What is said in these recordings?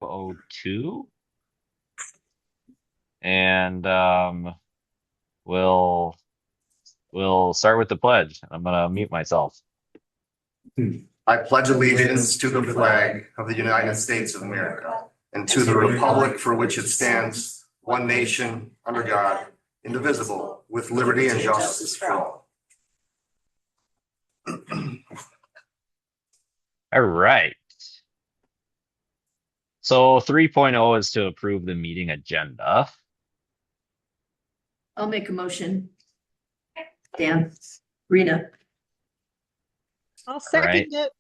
02. And we'll start with the pledge. I'm gonna mute myself. I pledge allegiance to the flag of the United States of America and to the republic for which it stands, one nation, under God, indivisible, with liberty and justice for all. All right. So 3.0 is to approve the meeting agenda. I'll make a motion. Dan, Rita. I'll second it.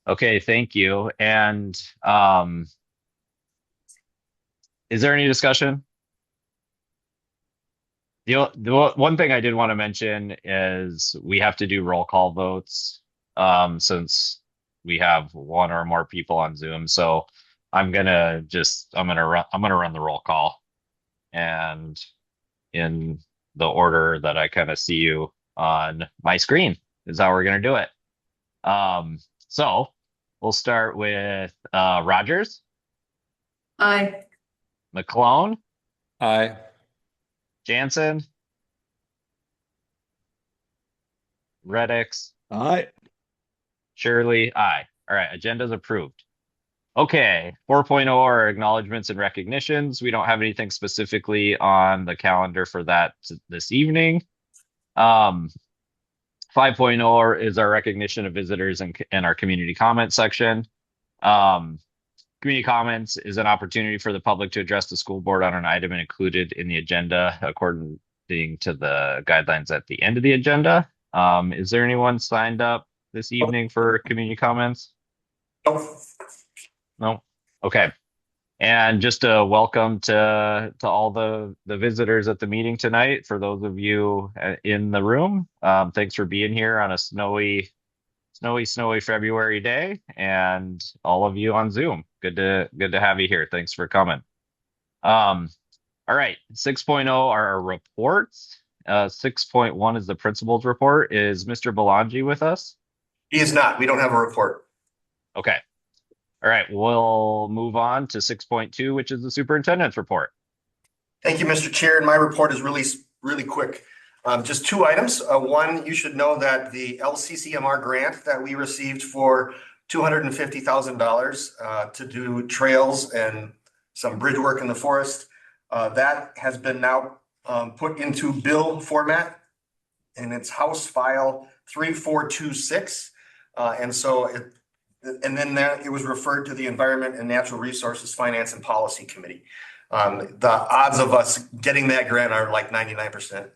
Okay, thank you. And is there any discussion? The one thing I did want to mention is we have to do roll call votes since we have one or more people on Zoom. So I'm gonna run the roll call, and in the order that I kind of see you on my screen is how we're gonna do it. So we'll start with Rogers. Aye. McClone. Aye. Jansen. Reddix. Aye. Shirley. Aye. All right, agenda's approved. Okay, 4.0 are acknowledgements and recognitions. We don't have anything specifically on the calendar for that this evening. 5.0 is our recognition of visitors and our community comment section. Community comments is an opportunity for the public to address the school board on an item included in the agenda according to the guidelines at the end of the agenda. Is there anyone signed up this evening for community comments? No? Okay. And just a welcome to all the visitors at the meeting tonight. For those of you in the room, thanks for being here on a snowy February day, and all of you on Zoom. Good to have you here. Thanks for coming. All right, 6.0 are our reports. 6.1 is the principal's report. Is Mr. Belangi with us? He is not. We don't have a report. Okay. All right, we'll move on to 6.2, which is the superintendent's report. Thank you, Mr. Chair. And my report is really quick. Just two items. One, you should know that the LCCMR grant that we received for $250,000 to do trails and some bridge work in the forest, that has been now put into bill format, and it's House File 3426. And then it was referred to the Environment and Natural Resources Finance and Policy Committee. The odds of us getting that grant are like 99%.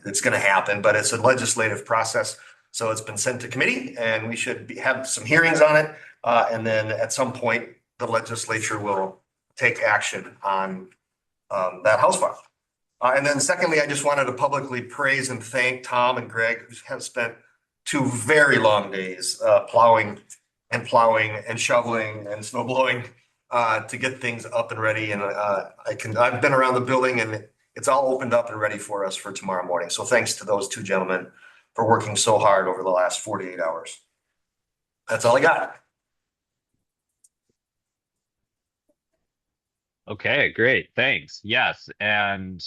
It's going to happen, but it's a legislative process. So it's been sent to committee, and we should have some hearings on it. And then at some point, the legislature will take action on that House file. And then secondly, I just wanted to publicly praise and thank Tom and Greg, who have spent 2 very long days plowing and shoveling and snow blowing to get things up and ready. And I've been around the building, and it's all opened up and ready for us for tomorrow morning. So thanks to those 2 gentlemen for working so hard over the last 48 hours. That's all I got. Okay, great. Thanks. Yes. And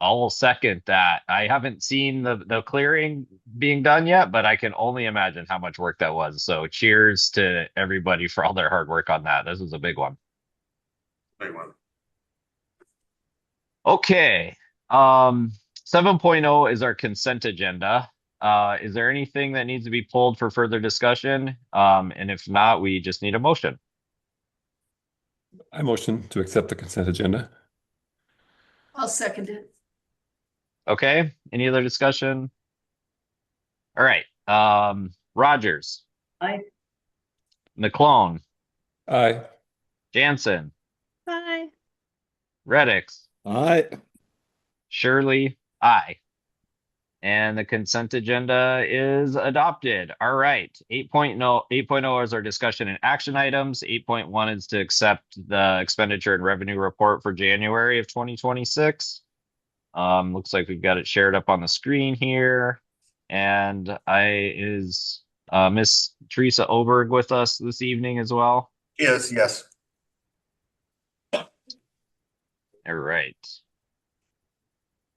I'll second that. I haven't seen the clearing being done yet, but I can only imagine how much work that was. So cheers to everybody for all their hard work on that. This was a big one. Big one. Okay. 7.0 is our consent agenda. Is there anything that needs to be pulled for further discussion? And if not, we just need a motion. I motion to accept the consent agenda. I'll second it. Okay. Any other discussion? All right. Rogers. Aye. McClone. Aye. Jansen. Aye. Reddix. Aye. Shirley. Aye. And the consent agenda is adopted. All right. 8.0 is our discussion and action items. 8.1 is to accept the expenditure and revenue report for January of 2026. Looks like we've got it shared up on the screen here. And is Miss Teresa Oberg with us this evening as well? Yes. All right.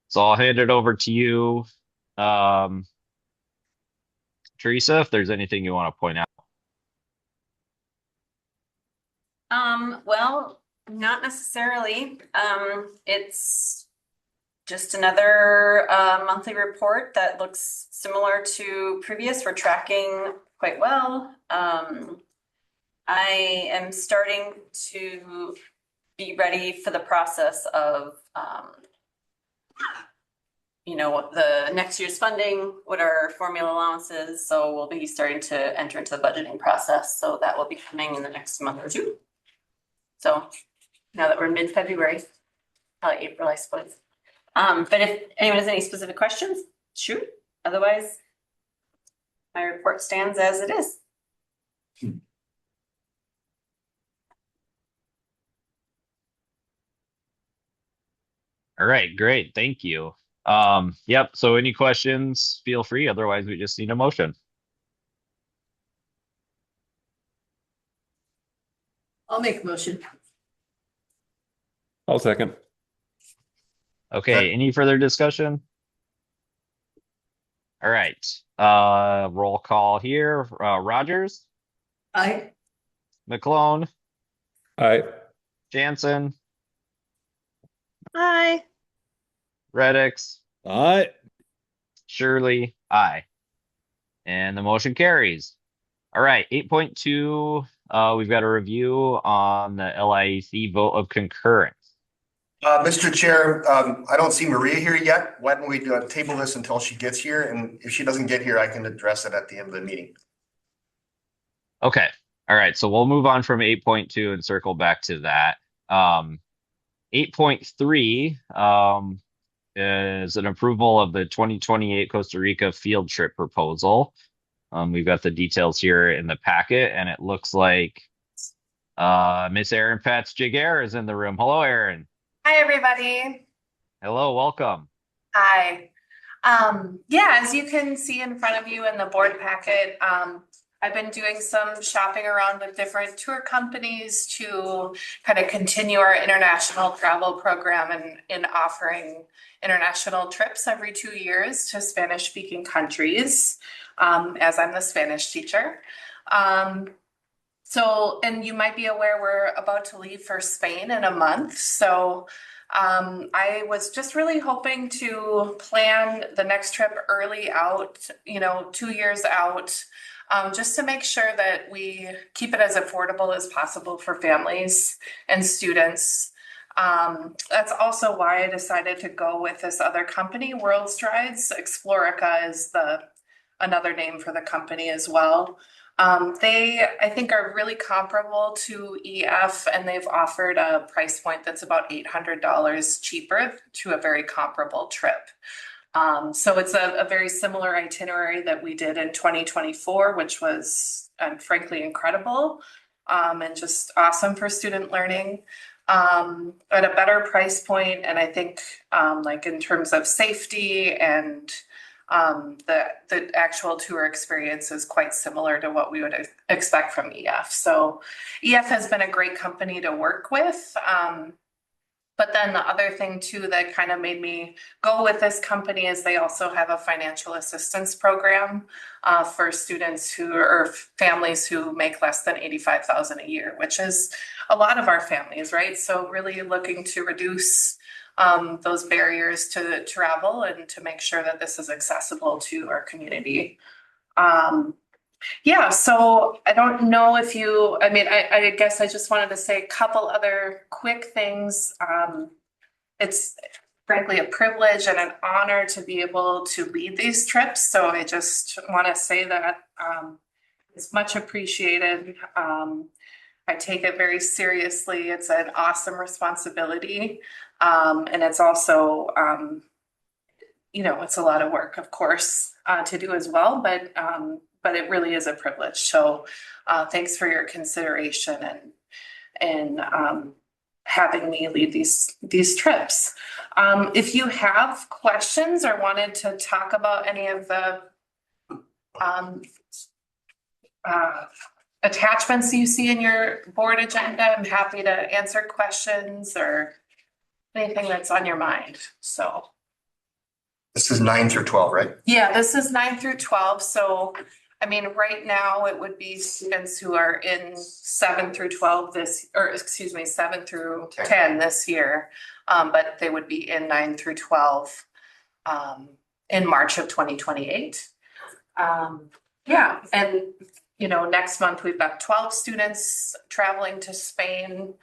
So I'll hand it over to you, um, Teresa, if there's anything you want to point out. Well, not necessarily. It's just another monthly report that looks similar to previous. We're tracking quite well. I am starting to be ready for the process of the next year's funding, what are formula allowances. So we'll be starting to enter into the budgeting process. So that will be coming in the next month or two. So now that we're in mid-February, April, I suppose. But if anyone has any specific questions, shoot. Otherwise, my report stands as it is. All right, great. Thank you. Yep. So any questions, feel free. Otherwise, we just need a motion. I'll make a motion. I'll second. Okay, any further discussion? All right. Roll call here. Rogers, Aye. McClone, Aye. Jansen, Hi. Reddix, Aye. Shirley, aye. And the motion carries. All right, 8.2, we've got a review on the LIEC vote of concurrence. Mr. Chair, I don't see Maria here yet. Why don't we table this until she gets here? And if she doesn't get here, I can address it at the end of the meeting. Okay. All right. So we'll move on from 8.2 and circle back to that. 8.3 is an approval of the 2028 Costa Rica field trip proposal. We've got the details here in the packet, and it looks like Miss Erin Patz-Jaguar is in the room. Hello, Erin. Hi, everybody. Hello, welcome. Hi. As you can see in front of you in the board packet, I've been doing some shopping around with different tour companies to kind of continue our international travel program and offering international trips every 2 years to Spanish-speaking countries, as I'm the Spanish teacher. And you might be aware we're about to leave for Spain in a month. So I was just really hoping to plan the next trip early out, 2 years out, just to make sure that we keep it as affordable as possible for families and students. That's also why I decided to go with this other company, World Strides. Explorica is another name for the company as well. They, I think, are really comparable to EF, and they've offered a price point that's about $800 cheaper to a very comparable trip. So it's a very similar itinerary that we did in 2024, which was frankly incredible and just awesome for student learning. At a better price point, and I think like in terms of safety and the actual tour experience is quite similar to what we would expect from EF. So EF has been a great company to work with. But then the other thing too that kind of made me go with this company is they also have a financial assistance program for students or families who make less than $85,000 a year, which is a lot of our families, right? So really looking to reduce those barriers to travel and to make sure that this is accessible to our community. So I don't know if I guess I just wanted to say a couple other quick things. It's frankly a privilege and an honor to be able to lead these trips. So I just want to say that it's much appreciated. I take it very seriously. It's an awesome responsibility. And it's also, it's a lot of work, of course, to do as well, but it really is a privilege. So thanks for your consideration and having me lead these trips. If you have questions or wanted to talk about any of the attachments you see in your board agenda. I'm happy to answer questions or anything that's on your mind. So, This is 9 through 12, right? yeah, this is 9 through 12. So, I mean, right now it would be students who are in 7 through 12 7 through 10 this year. But they would be in 9 through 12 in March of 2028. Yeah, and next month we've got 12 students traveling to Spain,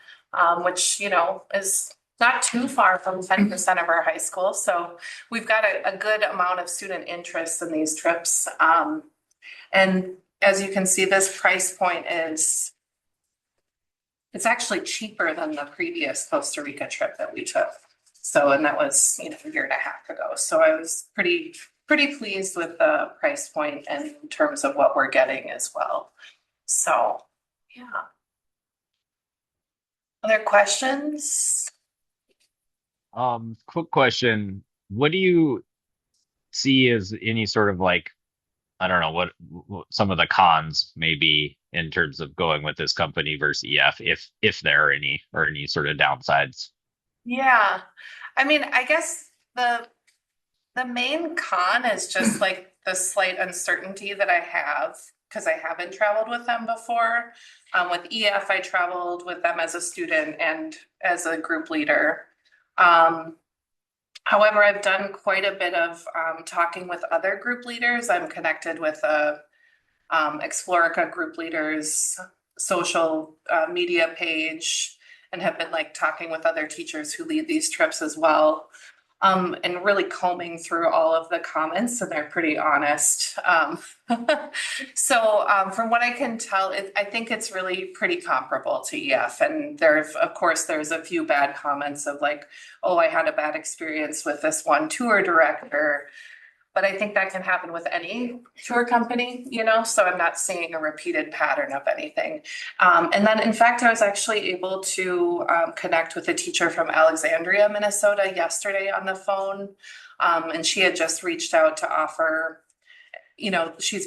which, is not too far from 10% of our high school. So we've got a good amount of student interest in these trips. And as you can see, this price point it's actually cheaper than the previous Costa Rica trip that we took. So, and that was, a year and a half ago. So I was pretty pleased with the price point and in terms of what we're getting as well. So, yeah. Other questions? Quick question. What do you see as any sort of like, I don't know what some of the cons may be in terms of going with this company versus EF, if there are any, or any sort of downsides? Yeah. I mean, I guess the main con is just like the slight uncertainty that I have because I haven't traveled with them before. With EF, I traveled with them as a student and as a group leader. However, I've done quite a bit of talking with other group leaders. I'm connected with Explorica group leaders social media page and have been like talking with other teachers who lead these trips as well. And really combing through all of the comments, and they're pretty honest. So from what I can tell, I think it's really pretty comparable to EF. And of course, there's a few bad comments of like, oh, I had a bad experience with this one tour director. But I think that can happen with any tour company, so I'm not seeing a repeated pattern of anything. And then in fact, I was actually able to connect with a teacher from Alexandria, Minnesota yesterday on the phone. And she had just reached out to offer, she's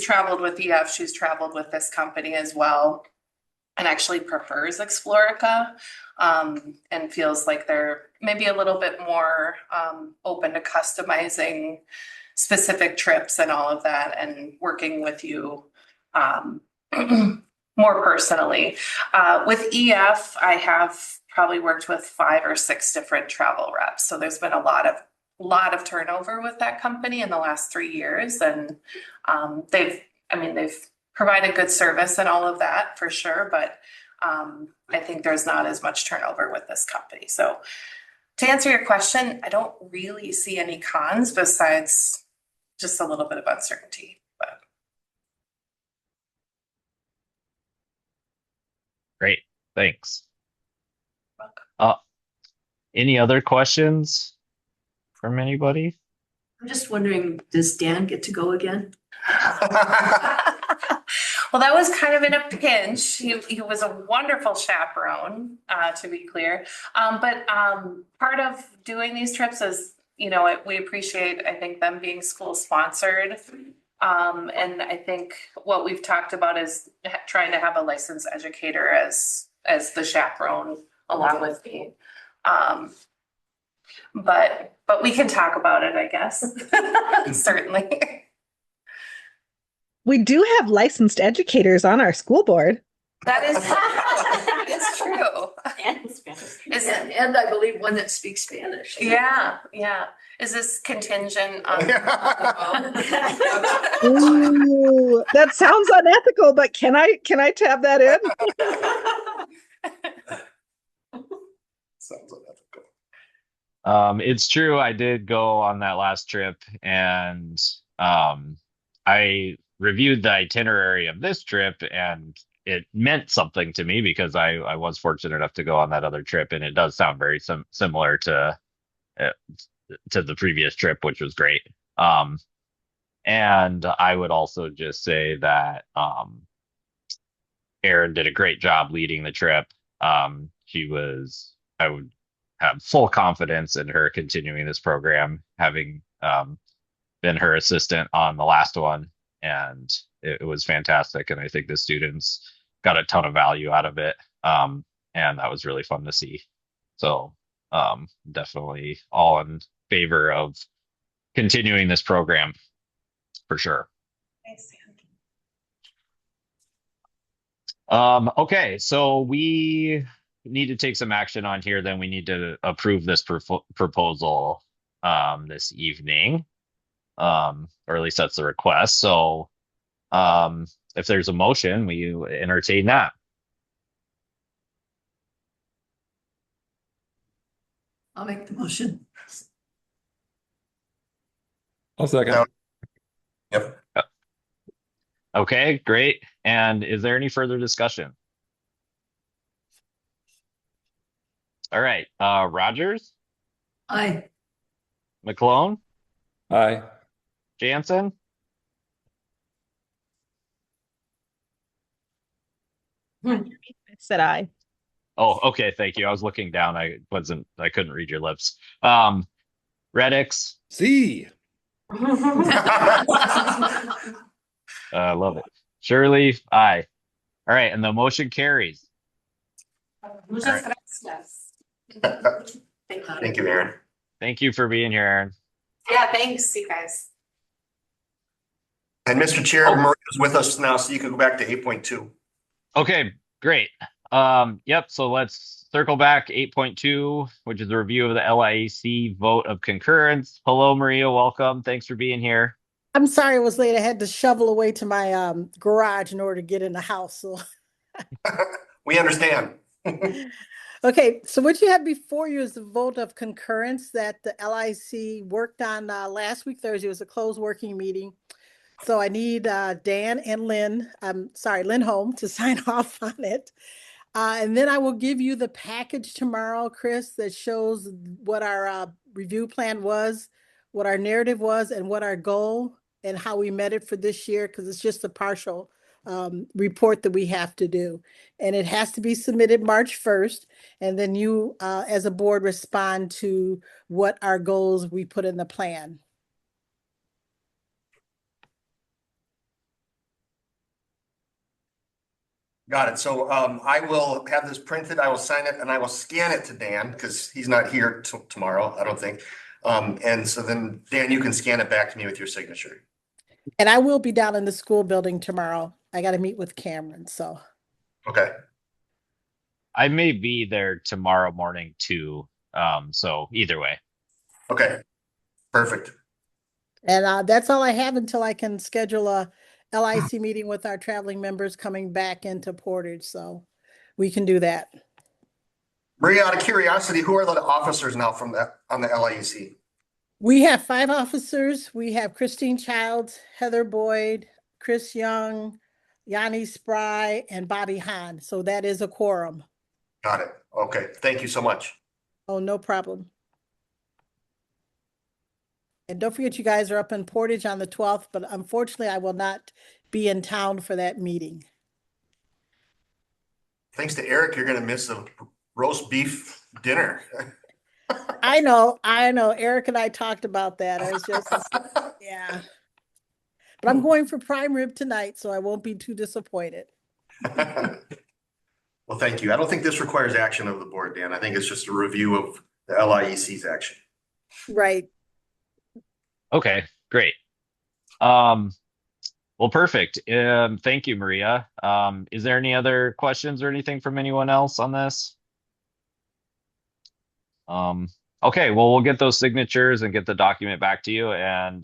traveled with EF, she's traveled with this company as well, and actually prefers Explorica. And feels like they're maybe a little bit more open to customizing specific trips and all of that and working with you more personally. With EF, I have probably worked with 5 or 6 different travel reps. So there's been a lot of turnover with that company in the last 3 years. And they've provided good service and all of that for sure. But I think there's not as much turnover with this company. So to answer your question, I don't really see any cons besides just a little bit of uncertainty. But Great, thanks. Any other questions from anybody? I'm just wondering, does Dan get to go again? Well, that was kind of in a pinch. He was a wonderful chaperone, to be clear. But part of doing these trips is, we appreciate, I think, them being school sponsored. And I think what we've talked about is trying to have a licensed educator as the chaperone along with me. But we can talk about it, I guess. Certainly. We do have licensed educators on our school board. That is, it's true. And Spanish. Is it? And I believe one that speaks Spanish. Yeah. Is this contingent on? Ooh, that sounds unethical, but can I tab that in? Sounds unethical. It's true. I did go on that last trip, and I reviewed the itinerary of this trip, and it meant something to me because I was fortunate enough to go on that other trip, and it does sound very similar to the previous trip, which was great. And I would also just say that Erin did a great job leading the trip. I would have full confidence in her continuing this program, having been her assistant on the last one. And it was fantastic, and I think the students got a ton of value out of it. And that was really fun to see. So definitely all in favor of continuing this program for sure. Okay, so we need to take some action on here. Then we need to approve this proposal this evening, or at least that's the request. So if there's a motion, will you entertain that? I'll make the motion. I'll second. No. Yep. Okay, great. And is there any further discussion? All right, Rogers, Aye. McClone, Aye. Jansen, I said aye. oh, okay, thank you. I was looking down. I couldn't read your lips. Reddix, See. I love it. Shirley, aye. All right, and the motion carries. Muchas gracias. Thank you, Aaron. Thank you for being here, Aaron. Yeah, thanks, you guys. And Mr. Chair, Marais is with us now, so you can go back to 8.2. Okay, great. Yep, so let's circle back 8.2, which is a review of the LIAC vote of concurrence. Hello, Maria, welcome. Thanks for being here. I'm sorry it was late. I had to shovel away to my garage in order to get in the house. So We understand. okay, so what you have before you is the vote of concurrence that the LIC worked on last week, Thursday. It was a closed working meeting. So I need Dan and Lynn, Lynn Holm to sign off on it. And then I will give you the package tomorrow, Chris, that shows what our review plan was, what our narrative was, and what our goal and how we met it for this year, because it's just a partial report that we have to do. And it has to be submitted March 1st. And then you, as a board, respond to what our goals we put in the plan. Got it. So I will have this printed, I will sign it, and I will scan it to Dan because he's not here tomorrow, I don't think. And so then, Dan, you can scan it back to me with your signature. And I will be down in the school building tomorrow. I got to meet with Cameron, so. Okay. I may be there tomorrow morning too. So either way. Okay. Perfect. And that's all I have until I can schedule a LIC meeting with our traveling members coming back into Portage, so we can do that. Maria, out of curiosity, who are the officers now from on the LIEC? We have 5 officers. We have Christine Childs, Heather Boyd, Chris Young, Yanni Spry, and Bobby Hahn. So that is a quorum. Got it. Okay. Thank you so much. Oh, no problem. And don't forget, you guys are up in Portage on the 12th, but unfortunately, I will not be in town for that meeting. Thanks to Eric, you're going to miss a roast beef dinner. I know. Eric and I talked about that. I was just, yeah. But I'm going for prime rib tonight, so I won't be too disappointed. Well, thank you. I don't think this requires action of the board, Dan. I think it's just a review of the LIEC's action. Right. Okay, great. Well, perfect. Thank you, Maria. Is there any other questions or anything from anyone else on this? Okay, well, we'll get those signatures and get the document back to you, and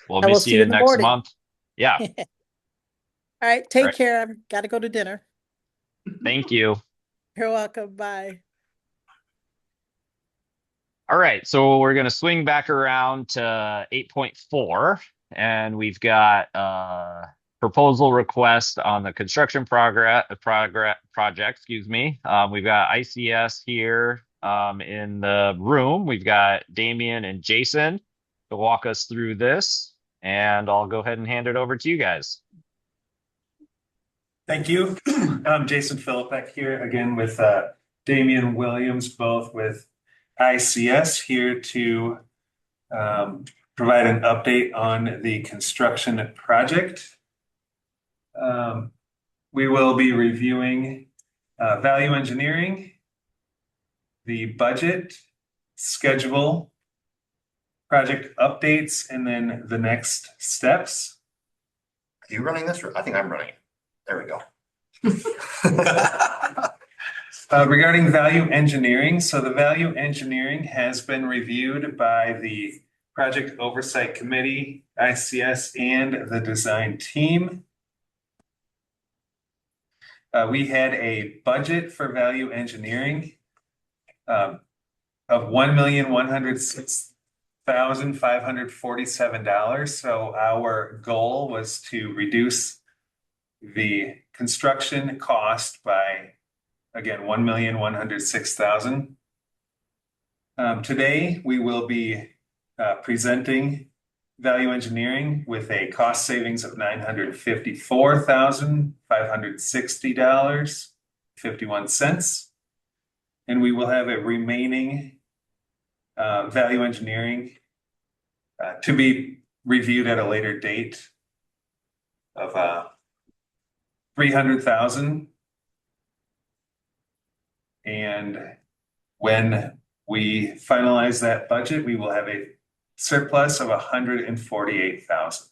we'll be seeing you in the next morning. month. Yeah. All right. Take right. care. I've got to go to dinner. Thank you. You're welcome. Bye. All right, so we're going to swing back around to 8.4, and we've got proposal request on the construction project. Excuse me. We've got ICS here in the room. We've got Damian and Jason to walk us through this, and I'll go ahead and hand it over to you guys. Thank you. I'm Jason Philippek here again with Damian Williams, both with ICS, here to provide an update on the construction project. We will be reviewing value engineering, the budget, schedule, project updates, and then the next steps. Are you running this? Or I think I'm running it. There we go. Regarding value engineering, so the value engineering has been reviewed by the Project Oversight Committee, ICS, and the design team. We had a budget for value engineering of $1,106,547. So our goal was to reduce the construction cost by, again, $1,106,000. Today, we will be presenting value engineering with a cost savings of $954,560.51. And we will have a remaining value engineering to be reviewed at a later date of $300,000. And when we finalize that budget, we will have a surplus of $148,000.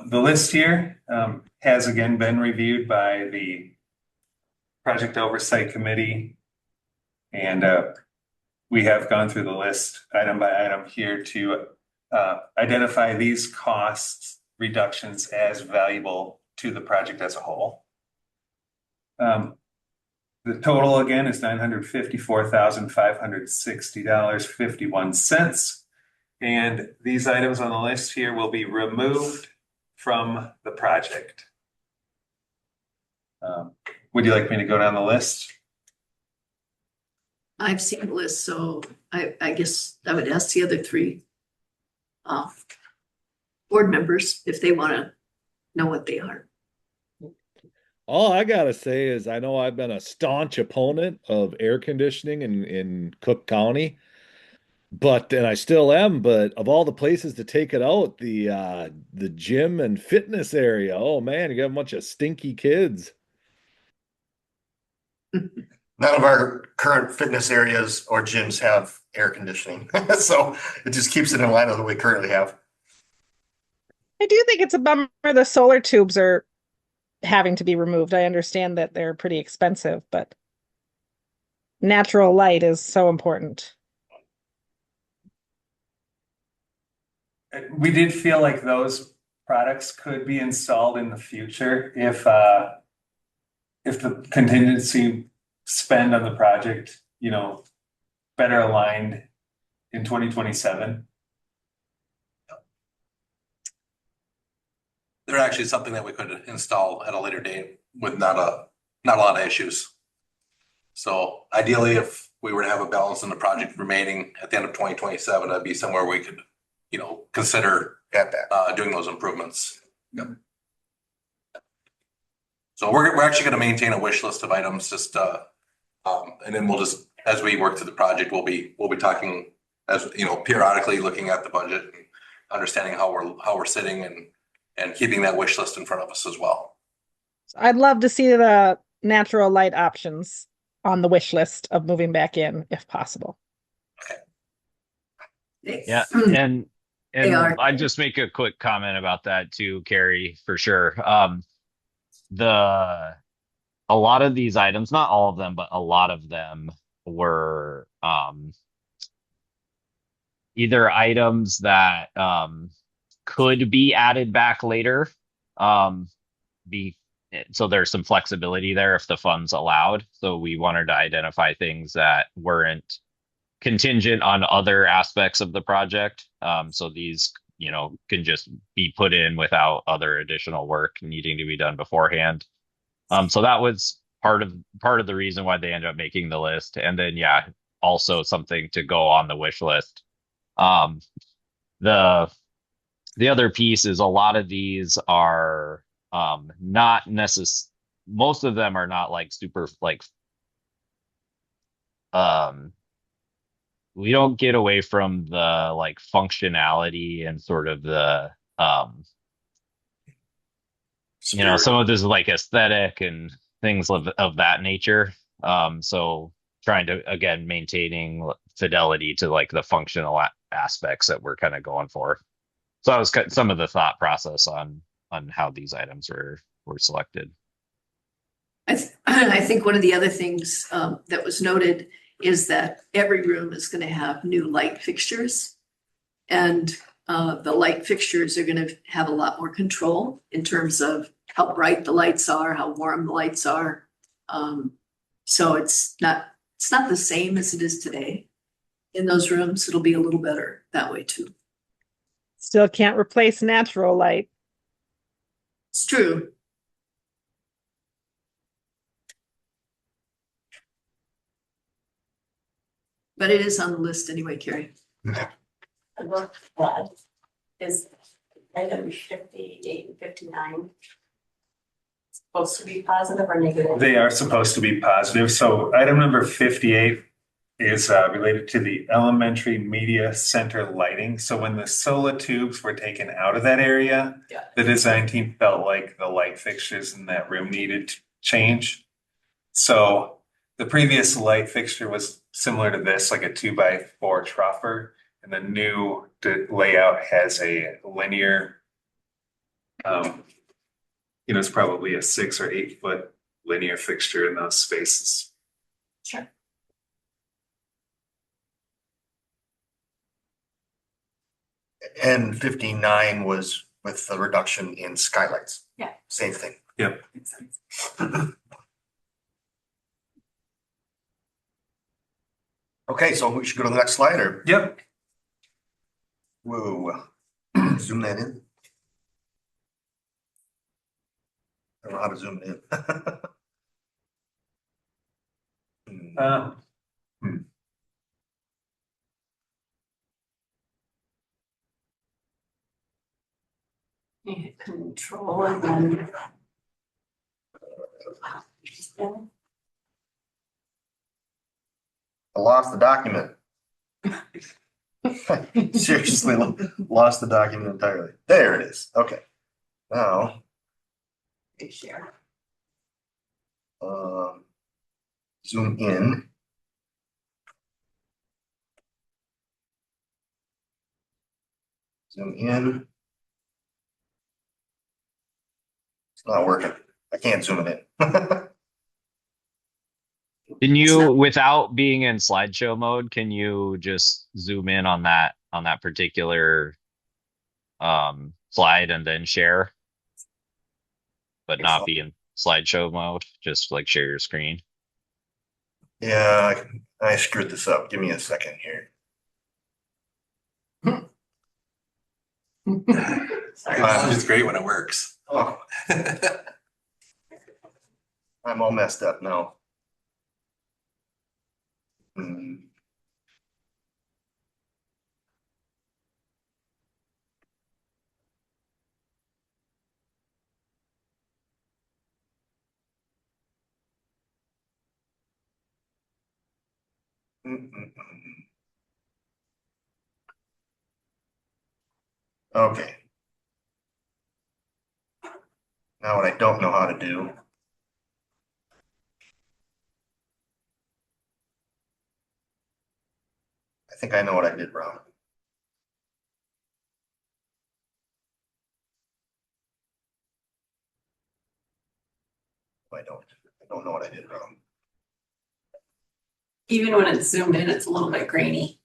The list here has again been reviewed by the Project Oversight Committee, and we have gone through the list item by item here to identify these cost reductions as valuable to the project as a whole. The total again is $954,560.51. And these items on the list here will be removed from the project. Would you like me to go down the list? I've seen the list, so I guess I would ask the other three board members if they want to know what they are. All I gotta say is I know I've been a staunch opponent of air conditioning in Cook County, and I still am, but of all the places to take it out, the gym and fitness area, oh man, you got a bunch of stinky kids. None of our current fitness areas or gyms have air conditioning. So it just keeps it in line with what we currently have. I do think it's a bummer the solar tubes are having to be removed. I understand that they're pretty expensive, but natural light is so important. We did feel like those products could be installed in the future if the contingency spend on the project, better aligned in 2027. They're actually something that we could install at a later date with not a lot of issues. So ideally, if we were to have a balance in the project remaining at the end of 2027, that'd be somewhere we could, consider doing those improvements. Yep. So we're actually going to maintain a wish list of items, just and then we'll just, as we work through the project, we'll be talking, as periodically looking at the budget and understanding how we're sitting and keeping that wish list in front of us as well. I'd love to see the natural light options on the wish list of moving back in if possible. Yeah, and I'd just make a quick comment about that too, Carrie, for sure. A lot of these items, not all of them, but a lot of them were either items that could be added back later. So there's some flexibility there if the funds allowed. So we wanted to identify things that weren't contingent on other aspects of the project. So these, can just be put in without other additional work needing to be done beforehand. So that was part of the reason why they ended up making the list. And then, also something to go on the wish list. The other piece is a lot of these are not necessarily, most of them are not like super like we don't get away from the like functionality and sort of the some of this is like aesthetic and things of that nature. So trying to again maintaining fidelity to like the functional aspects that we're kind of going for. So that was some of the thought process on how these items were selected. I think one of the other things that was noted is that every room is going to have new light fixtures. And the light fixtures are going to have a lot more control in terms of how bright the lights are, how warm the lights are. So it's not the same as it is today. In those rooms, it'll be a little better that way too. Still can't replace natural light. It's true. But it is on the list anyway, Carrie. Is item 58 and 59 supposed to be positive or negative? They are supposed to be positive. So item number 58 is related to the elementary media center lighting. So when the solar tubes were taken out of that area, the design team felt like the light fixtures in that room needed to change. So the previous light fixture was similar to this, like a 2x4 truffer, and the new layout has a linear, it's probably a 6 or 8 foot linear fixture in those spaces. Sure. And 59 was with the reduction in skylights. Yeah. Same thing. Yep. Makes sense. Okay, so we should go to the next slide or? Yep. Whoa. Zoom that in. I don't know how to zoom it in. You hit control and then. I lost the document. Seriously, lost the document entirely. There it is. Okay. Now, Share. zoom in. Zoom in. It's not working. I can't zoom it in. Can you, without being in slideshow mode, can you just zoom in on that particular slide and then share, but not be in slideshow mode? Just like share your screen. Yeah, I screwed this up. Give me a second here. It's great when it works. Oh, I'm all messed up now. Okay. Now what I don't know how to do. I think I know what I did wrong. I don't know what I did wrong. Even when it's zoomed in, it's a little bit grainy.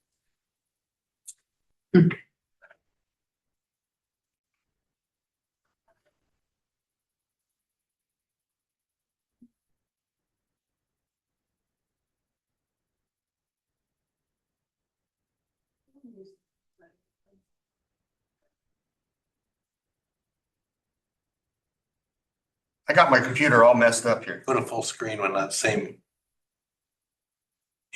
I got my computer all messed up here. Go to full screen when that same.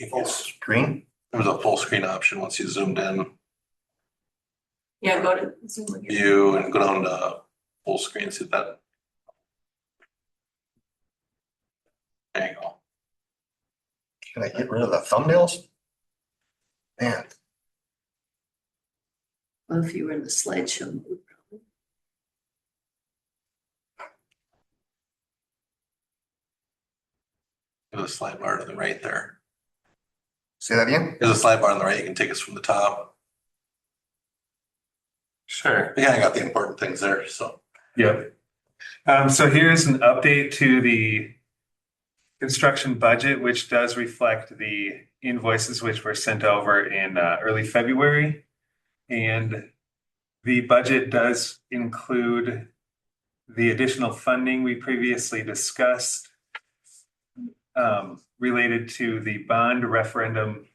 Full screen? There was a full screen option once you zoomed in. Yeah, go to zoom again. View and go down to full screen, see that. There you go. Can I get rid of the thumbnails? Man, Well, if you were in the slideshow mode. There's a slide bar to the right there. say that again? There's a slide bar on the right. You can take us from the top. Sure. Yeah, I got the important things there, so. Yep. So here's an update to the construction budget, which does reflect the invoices which were sent over in early February. And the budget does include the additional funding we previously discussed related to the bond referendum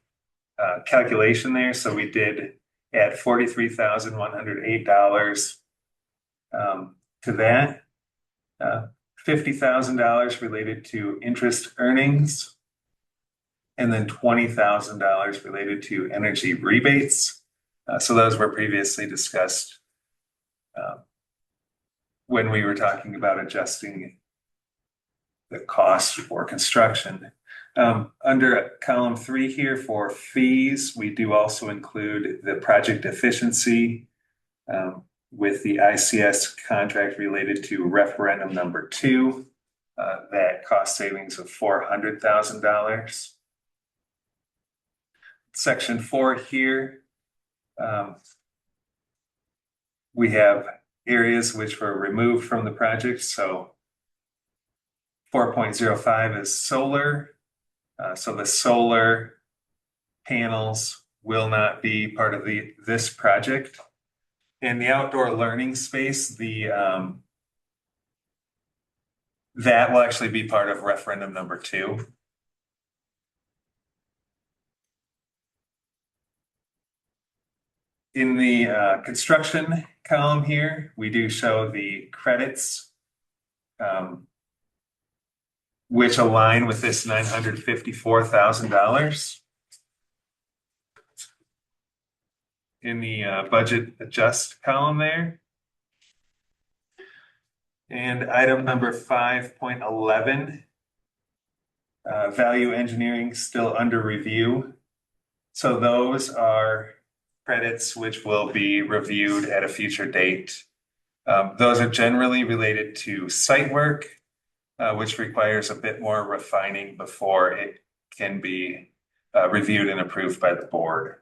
calculation there. So we did add $43,108 to that. $50,000 related to interest earnings, and then $20,000 related to energy rebates. So those were previously discussed when we were talking about adjusting the cost for construction. Under column 3 here for fees, we do also include the project efficiency with the ICS contract related to referendum number 2, that cost savings of $400,000. Section 4 here, we have areas which were removed from the project. So 4.05 is solar. So the solar panels will not be part of this project. And the outdoor learning space, that will actually be part of referendum number 2. In the construction column here, we do show the credits, which align with this $954,000. In the budget adjust column there. And item number 5.11, value engineering still under review. So those are credits which will be reviewed at a future date. Those are generally related to site work, which requires a bit more refining before it can be reviewed and approved by the board.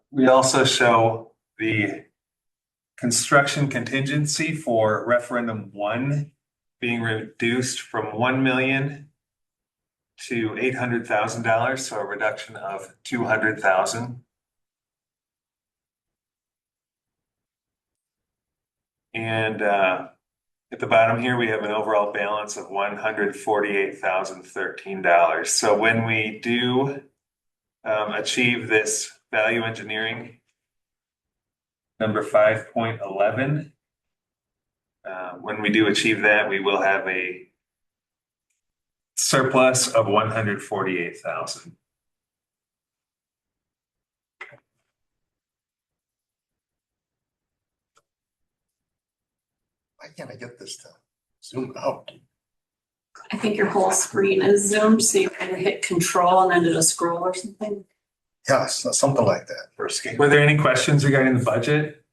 We also show the construction contingency for referendum 1 being reduced from $1 million to $800,000, so a reduction of $200,000. And at the bottom here, we have an overall balance of $148,013. So when we do achieve this value engineering number 5.11, when we do achieve that, we will have a surplus of $148,000. Why can't I get this to zoom out? I think your whole screen is zoomed, so you either hit control and then do a scroll or something. Yes, something like that. For escape. Were there any questions regarding the budget?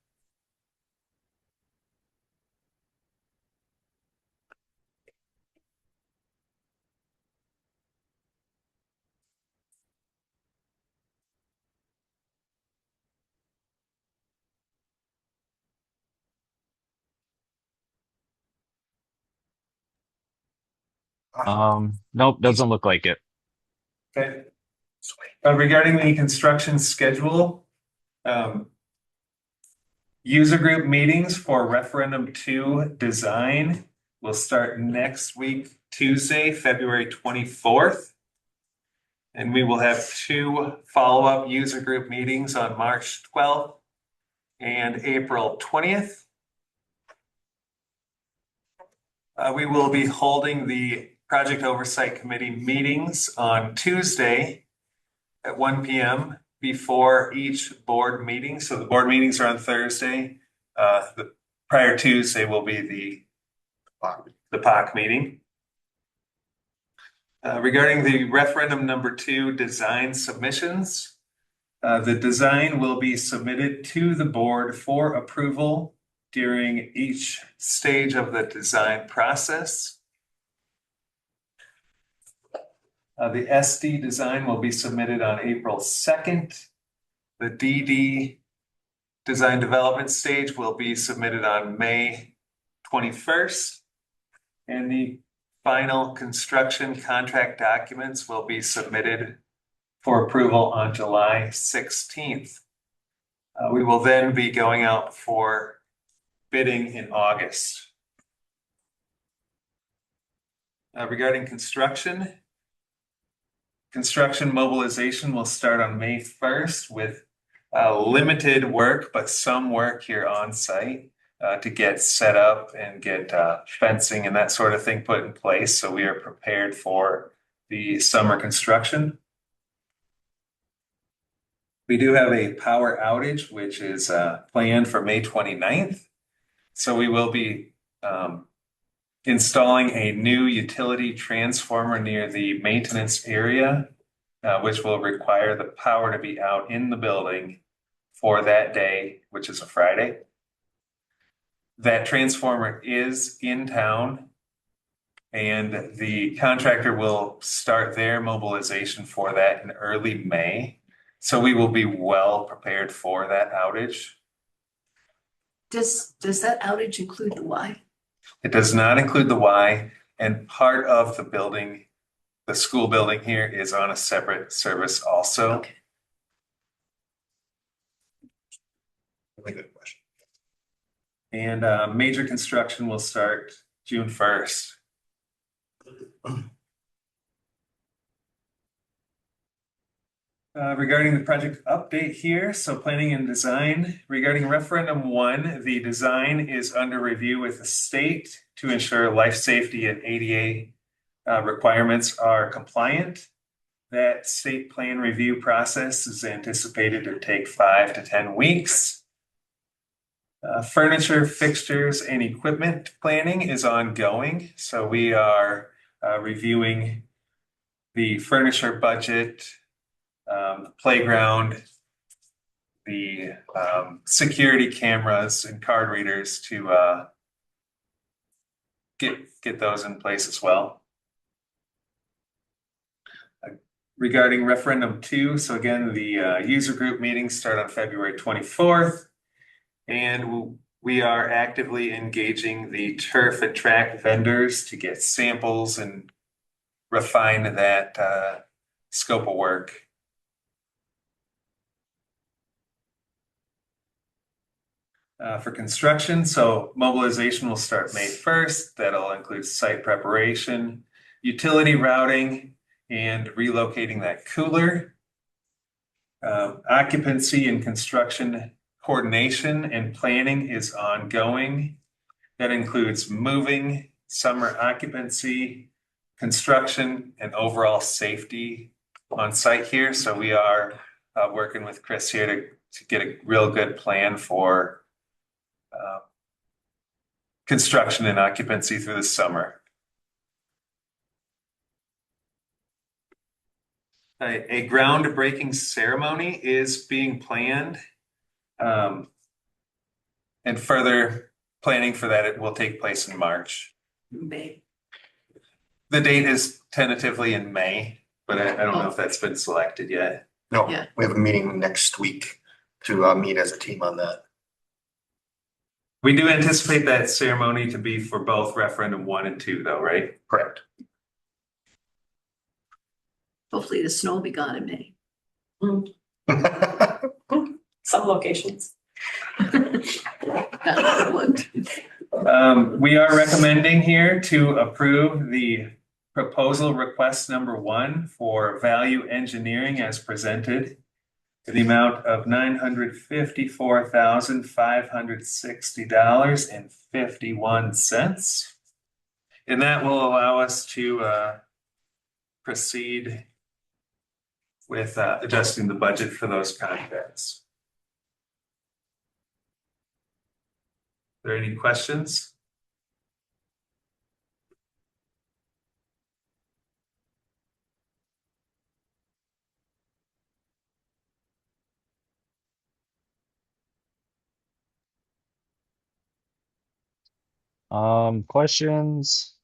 Nope, doesn't look like it. Okay. Regarding the construction schedule, user group meetings for referendum 2 design will start next week, Tuesday, February 24th. And we will have 2 follow-up user group meetings on March 12th and April 20th. We will be holding the Project Oversight Committee meetings on Tuesday at 1 p.m. before each board meeting. So the board meetings are on Thursday. The prior Tuesday will be the POC meeting. Regarding the referendum number 2 design submissions, the design will be submitted to the board for approval during each stage of the design process. The SD design will be submitted on April 2nd. The DD design development stage will be submitted on May 21st. And the final construction contract documents will be submitted for approval on July 16th. We will then be going out for bidding in August. Regarding construction mobilization will start on May 1st with limited work, but some work here on site to get set up and get fencing and that sort of thing put in place. So we are prepared for the summer construction. We do have a power outage, which is planned for May 29th. So we will be installing a new utility transformer near the maintenance area, which will require the power to be out in the building for that day, which is a Friday. That transformer is in town, and the contractor will start their mobilization for that in early May. So we will be well prepared for that outage. Does that outage include the Y? It does not include the Y, and part of the building, the school building here, is on a separate service also. Okay. Really good question. And major construction will start June 1st. Regarding the project update here, so planning and design, regarding referendum 1, the design is under review with the state to ensure life safety and ADA requirements are compliant. That state plan review process is anticipated to take 5 to 10 weeks. Furniture, fixtures, and equipment planning is ongoing. So we are reviewing the furniture budget, the playground, the security cameras and card readers to get those in place as well. Regarding referendum 2, so again, the user group meetings start on February 24th, and we are actively engaging the turf and track vendors to get samples and refine that scope of work. For construction, so mobilization will start May 1st. That'll include site preparation, utility routing, and relocating that cooler. Occupancy and construction coordination and planning is ongoing. That includes moving, summer occupancy, construction, and overall safety on site here. So we are working with Chris here to get a real good plan for construction and occupancy through the summer. A groundbreaking ceremony is being planned, and further planning for that, it will take place in March. May. The date is tentatively in May, but I don't know if that's been selected yet. No, Yeah. we have a meeting next week to meet as a team on that. We do anticipate that ceremony to be for both referendum 1 and 2, though, right? Correct. Hopefully the snow will be gone in May. Some locations. We are recommending here to approve the proposal request number 1 for value engineering as presented to the amount of $954,560.51. And that will allow us to proceed with adjusting the budget for those contracts. Are there any questions? Questions?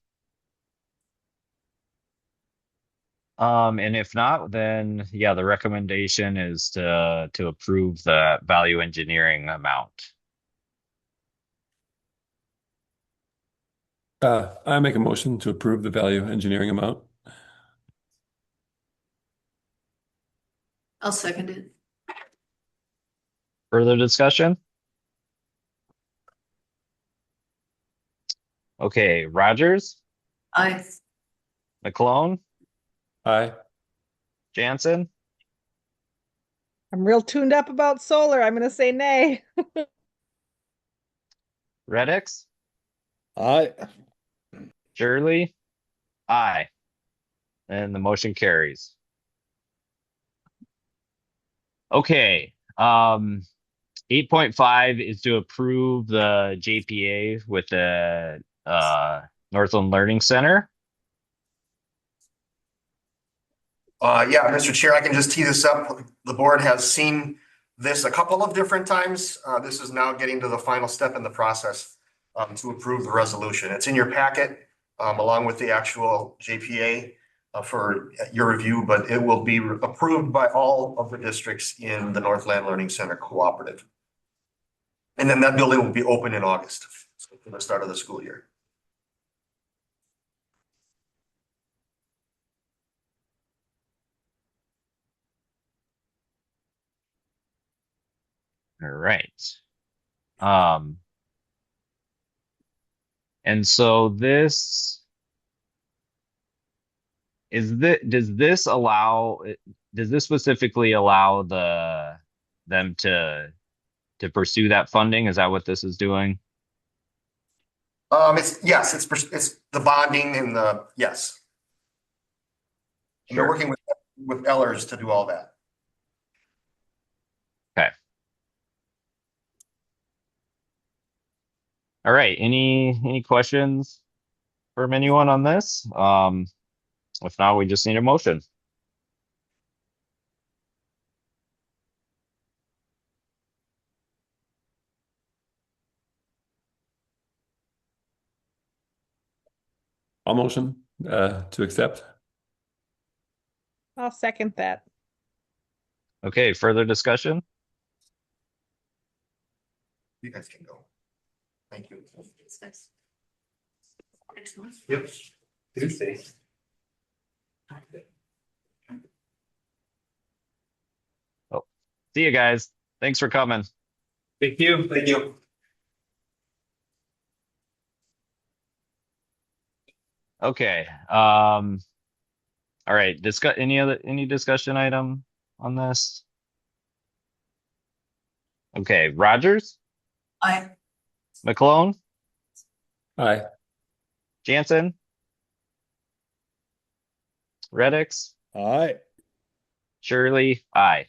And if not, then yeah, the recommendation is to approve the value engineering amount. I make a motion to approve the value engineering amount. I'll second it. Further discussion? Okay, Rogers, Aye. McClone, Aye. Jansen, I'm real tuned up about solar. I'm going to say nay. Reddix, Aye. Shirley, aye. And the motion carries. Okay, 8.5 is to approve the JPA with the Northland Learning Center. Yeah, Mr. Chair, I can just tee this up. The board has seen this a couple of different times. This is now getting to the final step in the process to approve the resolution. It's in your packet along with the actual JPA for your review, but it will be approved by all of the districts in the Northland Learning Center Cooperative. And then that building will be open in August, so for the start of the school year. All right. And so this does this specifically allow them to pursue that funding? Is that what this is doing? It's the bonding and yes. And they're Sure. working with Ellers to do all that. Okay. All right. Any questions from anyone on this? If not, we just need a motion. I'll motion to accept. I'll second that. Okay, further discussion? You guys can go. Thank you. Excellent. Yep. Tuesday. See you guys. Thanks for coming. Thank you. Thank you. Okay. All right. Any discussion item on this? Okay, Rogers, Aye. McClone, Aye. Jansen, Reddix, Aye. Shirley, aye.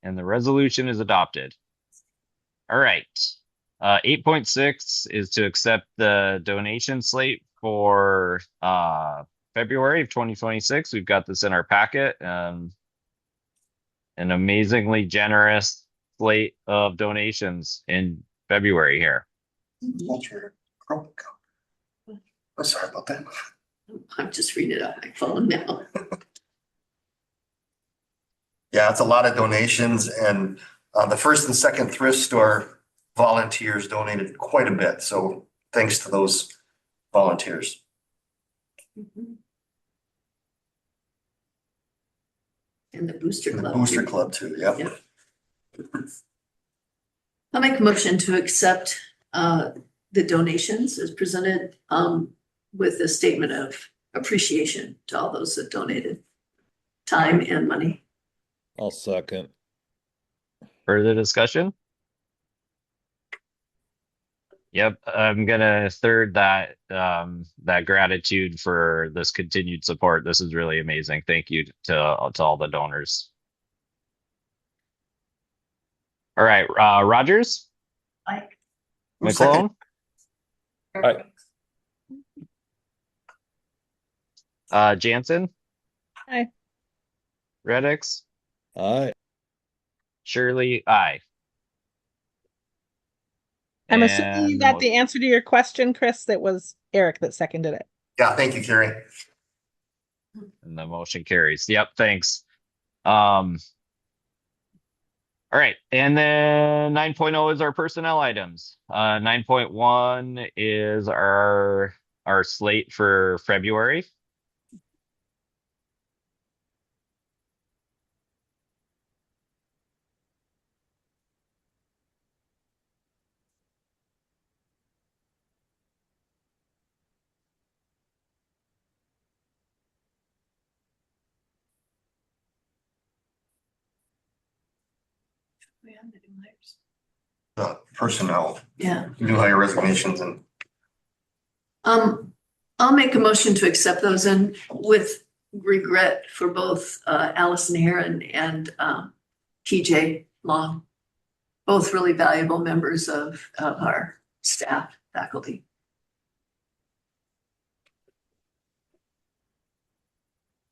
And the resolution is adopted. All right. 8.6 is to accept the donation slate for February of 2026. We've got this in our packet. An amazingly generous slate of donations in February here. I'm sorry about that. I'm just reading it off my phone now. Yeah, it's a lot of donations, and the first and second thrift store volunteers donated quite a bit. So thanks to those volunteers. And the Booster And the Club. Booster Club too, yeah. Yep. I'll make a motion to accept the donations as presented with a statement of appreciation to all those that donated time and money. I'll second. Further discussion? Yep, I'm gonna third that that gratitude for this continued support. This is really amazing. Thank you to all the donors. All right, Rogers, Aye. McClone, Aye. Jansen, Aye. Reddix, Aye. Shirley, aye. I'm assuming you And got the answer to your question, Chris. That was Eric that seconded it. Yeah, thank you, Carrie. the motion carries. Yep, thanks. All right, and then 9.0 is our personnel items. 9.1 is our slate for February. We have the new hires. Personnel, Yeah. new hire resignations and I'll make a motion to accept those and with regret for both Allison Heron and TJ Long. Both really valuable members of our staff, faculty.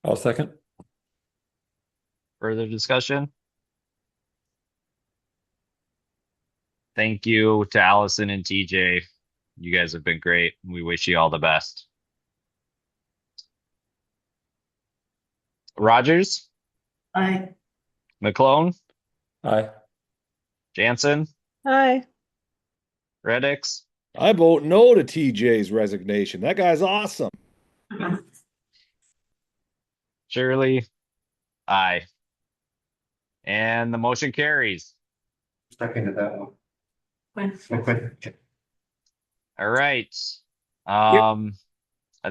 I'll second. Further discussion? Thank you to Allison and TJ. You guys have been great. We wish you all the best. Rogers, Aye. McClone, Aye. Jansen, Hi. Reddix, I vote no to TJ's resignation. That guy's awesome. Shirley, aye. And the motion carries. seconded that one. When? Okay. All right. I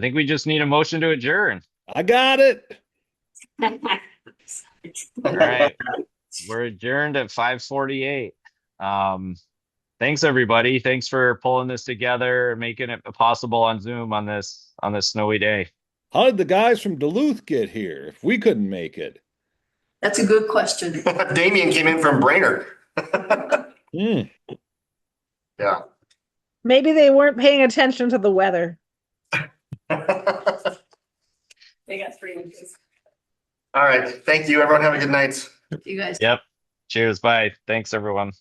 think we just need a motion to adjourn. I got it. All right. We're adjourned at 5:48. Thanks everybody. Thanks for pulling this together and making it possible on Zoom on this snowy day. How did the guys from Duluth get here if we couldn't make it? That's a good question. Damien came in from Brainerd. Hmm. Yeah. Maybe they weren't paying attention to the weather. They got 3 inches. All right. Thank you. Everyone have a good night. You guys. Yep. Cheers. Bye. Thanks everyone.